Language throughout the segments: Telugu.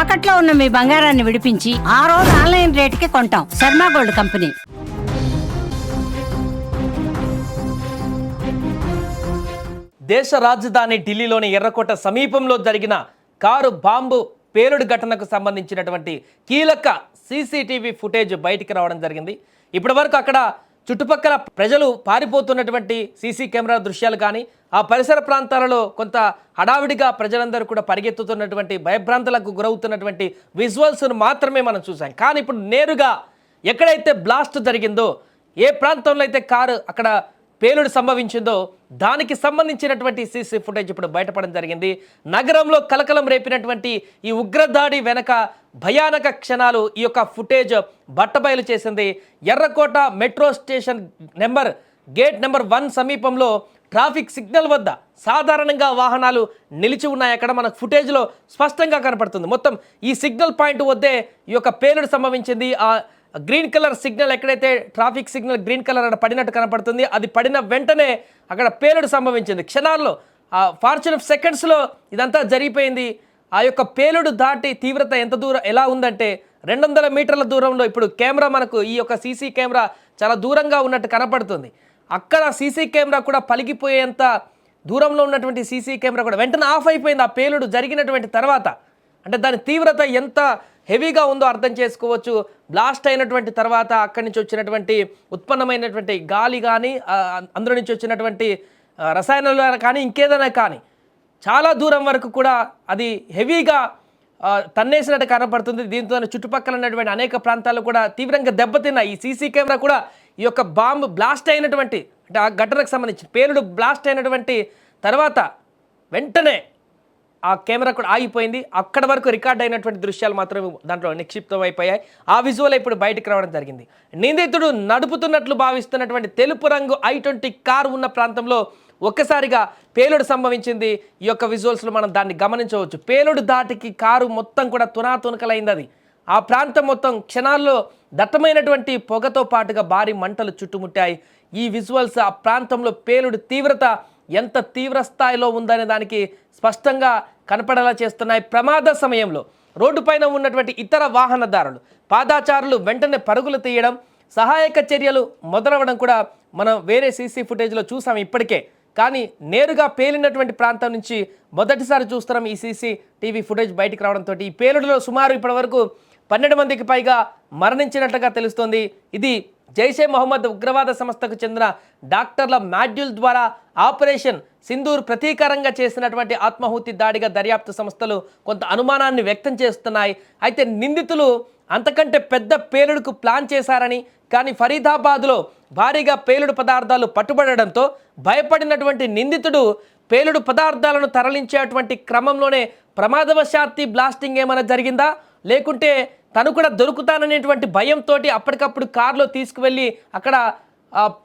తాకట్లో ఉన్న మీ బంగారాన్ని విడిపించి ఆ రోజు ఆన్లైన్ రేటుకి కొంటాం. Sharma gold company. దేశ రాజధాని ఢిల్లీలోని ఎర్రకోట సమీపంలో జరిగిన కారు బాంబు పేలుడు ఘటనకు సంబంధించినటువంటి కీలక సీసీటీవీ ఫుటేజ్ బయటికి రావడం జరిగింది. ఇప్పటి వరకు అక్కడ చుట్టుపక్కల ప్రజలు పారిపోతున్నటువంటి సీసీ కెమెరా దృశ్యాలు కానీ, ఆ పరిసర ప్రాంతాలలో కొంత హడావిడిగా ప్రజలందరూ కూడా పరిగెత్తుతున్నటువంటి భయభ్రాంతులకు గురవుతున్నటువంటి విజువల్స్ను మాత్రమే మనం చూసాం. కానీ ఇప్పుడు నేరుగా ఎక్కడైతే బ్లాస్ట్ జరిగిందో, ఏ ప్రాంతంలో అయితే కారు అక్కడ పేలుడు సంభవించిందో దానికి సంబంధించినటువంటి సీసీ ఫుటేజ్ ఇప్పుడు బయటపడడం జరిగింది. నగరంలో కలకలం రేపినటువంటి ఈ ఉగ్రదాడి వెనక భయానక క్షణాలు ఈ యొక్క ఫుటేజ్ బట్టబయలు చేసింది. ఎర్రకోట మెట్రో స్టేషన్ గేట్ నెంబర్ 1 సమీపంలో ట్రాఫిక్ సిగ్నల్ వద్ద సాధారణంగా వాహనాలు నిలిచి ఉన్నాయి. అక్కడ మనకు ఫుటేజ్లో స్పష్టంగా కనపడుతుంది. మొత్తం ఈ సిగ్నల్ పాయింట్ వద్దే ఈ యొక్క పేలుడు సంభవించింది. ఆ గ్రీన్ కలర్ సిగ్నల్ ఎక్కడైతే ట్రాఫిక్ సిగ్నల్ గ్రీన్ కలర్ అక్కడ పడినట్టు కనపడుతుంది, అది పడిన వెంటనే అక్కడ పేలుడు సంభవించింది. క్షణాల్లో ఫార్చ్యూన్ ఆఫ్ సెకండ్స్లో ఇదంతా జరిగిపోయింది. ఆ యొక్క పేలుడు దాటి తీవ్రత ఎలా ఉందంటే 200 మీటర్ల దూరంలో ఇప్పుడు కెమెరా మనకు ఈ యొక్క సీసీ కెమెరా చాలా దూరంగా ఉన్నట్టు కనపడుతుంది. అక్కడ సీసీ కెమెరా కూడా పలిగిపోయేంత దూరంలో ఉన్నటువంటి సీసీ కెమెరా కూడా వెంటనే ఆఫ్ అయిపోయింది ఆ పేలుడు జరిగినటువంటి తర్వాత. అంటే దాని తీవ్రత ఎంత హెవీగా ఉందో అర్థం చేసుకోవచ్చు. బ్లాస్ట్ అయినటువంటి తర్వాత అక్కడి నుంచి వచ్చినటువంటి ఉత్పన్నమైనటువంటి గాలి కానీ, అందులో నుంచి వచ్చినటువంటి రసాయనాలు కానీ, ఇంకేదైనా కానీ చాలా దూరం వరకు కూడా అది హెవీగా తన్నేసినట్టు కనపడుతుంది. దీంతో చుట్టుపక్కల ఉన్నటువంటి అనేక ప్రాంతాలు కూడా తీవ్రంగా దెబ్బతిన్నాయి. ఈ సీసీ కెమెరా కూడా ఈ యొక్క బాంబు బ్లాస్ట్ అయినటువంటి, అంటే ఆ ఘటనకు సంబంధించి పేలుడు బ్లాస్ట్ అయినటువంటి తర్వాత వెంటనే ఆ కెమెరా కూడా ఆగిపోయింది. అక్కడ వరకు రికార్డ్ అయినటువంటి దృశ్యాలు మాత్రమే దాంట్లో నిక్షిప్తం అయిపోయాయి. ఆ విజువల్ ఇప్పుడు బయటకు రావడం జరిగింది. నిందితుడు నడుపుతున్నట్లు భావిస్తున్నటువంటి తెలుపు రంగు i20 కారు ఉన్న ప్రాంతంలో ఒక్కసారిగా పేలుడు సంభవించింది. ఈ యొక్క విజువల్స్లో మనం దాన్ని గమనించవచ్చు. పేలుడు దాటికి కారు మొత్తం కూడా తునాతునకలైంది. అది ఆ ప్రాంతం మొత్తం క్షణాల్లో దట్టమైనటువంటి పొగతో పాటుగా భారీ మంటలు చుట్టుముట్టాయి. ఈ విజువల్స్ ఆ ప్రాంతంలో పేలుడు తీవ్రత ఎంత తీవ్ర స్థాయిలో ఉందనే దానికి స్పష్టంగా కనపడేలా చేస్తున్నాయి. ప్రమాద సమయంలో రోడ్డుపైన ఉన్నటువంటి ఇతర వాహనదారులు, పాదాచారులు వెంటనే పరుగులు తీయడం, సహాయక చర్యలు మొదలవడం కూడా మనం వేరే సీసీ ఫుటేజ్లో చూసాం ఇప్పటికే. కానీ నేరుగా పేలినటువంటి ప్రాంతం నుంచి మొదటిసారి చూస్తున్నాం ఈ సీసీటీవీ ఫుటేజ్ బయటికి రావడంతో. ఈ పేలుడులో సుమారు ఇప్పటి వరకు 12 మందికి పైగా మరణించినట్లుగా తెలుస్తోంది. ఇది జైషే మొహమ్మద్ ఉగ్రవాద సంస్థకు చెందిన డాక్టర్ల మాడ్యూల్ ద్వారా ఆపరేషన్ సింధూర్ ప్రతీకారంగా చేసినటువంటి ఆత్మాహుతి దాడిగా దర్యాప్తు సంస్థలు కొంత అనుమానాన్ని వ్యక్తం చేస్తున్నాయి. అయితే నిందితులు అంతకంటే పెద్ద పేలుడుకు ప్లాన్ చేశారని, కానీ ఫరీదాబాద్లో భారీగా పేలుడు పదార్థాలు పట్టుబడడంతో భయపడినటువంటి నిందితుడు పేలుడు పదార్థాలను తరలించేటువంటి క్రమంలోనే ప్రమాదవశాత్తు బ్లాస్టింగ్ ఏమైనా జరిగిందా, లేకుంటే తను కూడా దొరుకుతాననేటువంటి భయంతో అప్పటికప్పుడు కారులో తీసుకువెళ్ళి అక్కడ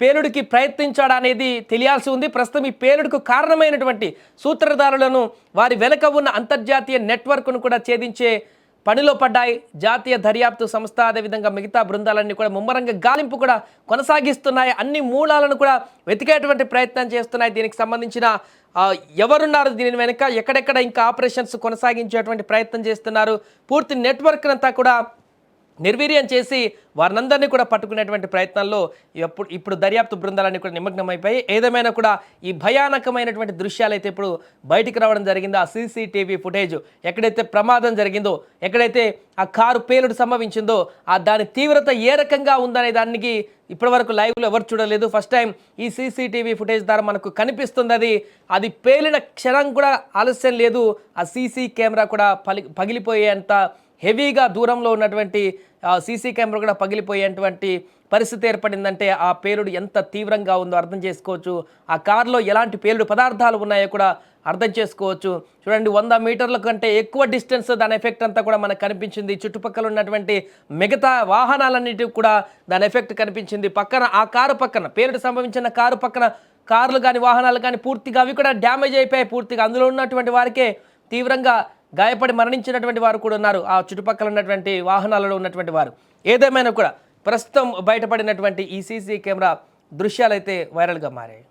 పేలుడికి ప్రయత్నించాడు అనేది తెలియాల్సి ఉంది. ప్రస్తుతం ఈ పేలుడుకు కారణమైనటువంటి సూత్రధారులను, వారి వెనుక ఉన్న అంతర్జాతీయ నెట్వర్క్ను కూడా ఛేదించే పనిలో పడ్డాయి జాతీయ దర్యాప్తు సంస్థ. అదేవిధంగా మిగతా బృందాలన్నీ కూడా ముమ్మరంగా గాలింపు కూడా కొనసాగిస్తున్నాయి. అన్ని మూలాలను కూడా వెతికేటువంటి ప్రయత్నం చేస్తున్నాయి. దీనికి సంబంధించిన ఎవరున్నారు దీని వెనుక, ఎక్కడెక్కడ ఇంకా ఆపరేషన్స్ కొనసాగించేటువంటి ప్రయత్నం చేస్తున్నారు, పూర్తి నెట్వర్క్ అంతా కూడా నిర్వీర్యం చేసి వారినందరినీ కూడా పట్టుకునేటువంటి ప్రయత్నాల్లో ఇప్పుడు దర్యాప్తు బృందాలన్నీ కూడా నిమగ్నమైపోయి, ఏదేమైనా కూడా ఈ భయానకమైనటువంటి దృశ్యాలు అయితే ఇప్పుడు బయటికి రావడం జరిగిందో, ఆ సీసీటీవీ ఫుటేజ్ ఎక్కడైతే ప్రమాదం జరిగిందో, ఎక్కడైతే ఆ కారు పేలుడు సంభవించిందో దాని తీవ్రత ఏ రకంగా ఉందనే దానికి ఇప్పటివరకు లైవ్లో ఎవరు చూడలేదు. ఫస్ట్ టైం ఈ సీసీటీవీ ఫుటేజ్ ద్వారా మనకు కనిపిస్తుంది. అది పేలిన క్షణం కూడా ఆలస్యం లేదు. ఆ సీసీ కెమెరా కూడా పగిలిపోయేంత హెవీగా దూరంలో ఉన్నటువంటి సీసీ కెమెరా కూడా పగిలిపోయేటువంటి పరిస్థితి ఏర్పడిందంటే ఆ పేలుడు ఎంత తీవ్రంగా ఉందో అర్థం చేసుకోవచ్చు. ఆ కారులో ఎలాంటి పేలుడు పదార్థాలు ఉన్నాయో కూడా అర్థం చేసుకోవచ్చు. చూడండి, 100 మీటర్ల కంటే ఎక్కువ డిస్టెన్స్ దాని ఎఫెక్ట్ అంతా కూడా మనకు కనిపించింది. చుట్టుపక్కల ఉన్నటువంటి మిగతా వాహనాలన్నిటికి కూడా దాని ఎఫెక్ట్ కనిపించింది. పక్కన ఆ కారు పక్కన పేలుడు సంభవించిన కారు పక్కన కార్లు కానీ వాహనాలు కానీ పూర్తిగా అవి కూడా డ్యామేజ్ అయిపోయాయి. పూర్తిగా అందులో ఉన్నటువంటి వారికే తీవ్రంగా గాయపడి మరణించినటువంటి వారు కూడా ఉన్నారు, ఆ చుట్టుపక్కల ఉన్నటువంటి వాహనాలలో ఉన్నటువంటి వారు. ఏదేమైనా కూడా ప్రస్తుతం బయటపడినటువంటి ఈ సీసీ కెమెరా దృశ్యాలు అయితే వైరల్గా మారాయి.